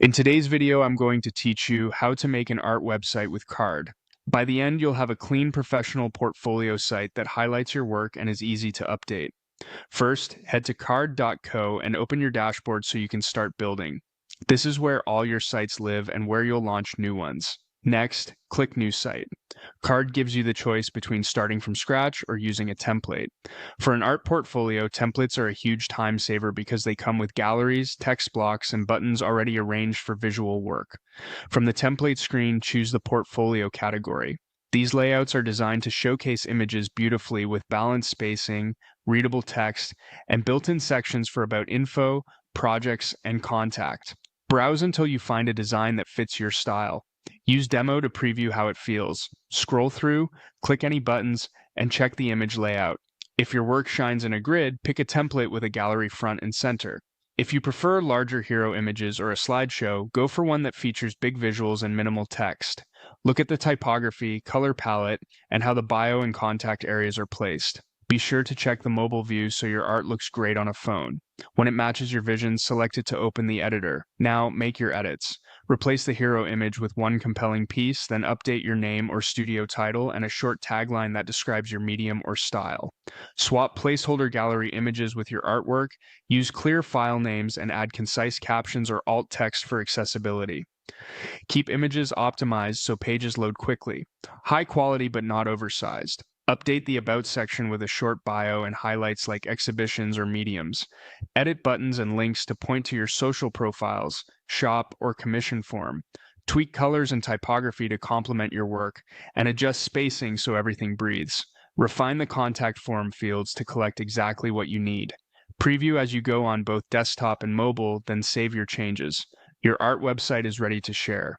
In today's video, I'm going to teach you how to make an art website with Card. By the end, you'll have a clean professional portfolio site that highlights your work and is easy to update. First, head to card.co and open your dashboard so you can start building. This is where all your sites live and where you'll launch new ones. Next, click New Site. Card gives you the choice between starting from scratch or using a template. For an art portfolio, templates are a huge time saver because they come with galleries, text blocks, and buttons already arranged for visual work. From the template screen, choose the portfolio category. These layouts are designed to showcase images beautifully with balanced spacing, readable text, and built-in sections for about info, projects, and contact. Browse until you find a design that fits your style. Use Demo to preview how it feels. Scroll through, click any buttons, and check the image layout. If your work shines in a grid, pick a template with a gallery front and center. If you prefer larger hero images or a slideshow, go for one that features big visuals and minimal text. Look at the typography, color palette, and how the bio and contact areas are placed. Be sure to check the mobile view so your art looks great on a phone. When it matches your vision, select it to open the editor. Now, make your edits. Replace the hero image with one compelling piece, then update your name or studio title and a short tagline that describes your medium or style. Swap placeholder gallery images with your artwork, use clear file names, and add concise captions or alt text for accessibility. Keep images optimized so pages load quickly. High quality but not oversized. Update the About section with a short bio and highlights like exhibitions or mediums. Edit buttons and links to point to your social profiles, shop, or commission form. Tweak colors and typography to complement your work, and adjust spacing so everything breathes. Refine the contact form fields to collect exactly what you need. Preview as you go on both desktop and mobile, then save your changes. Your art website is ready to share.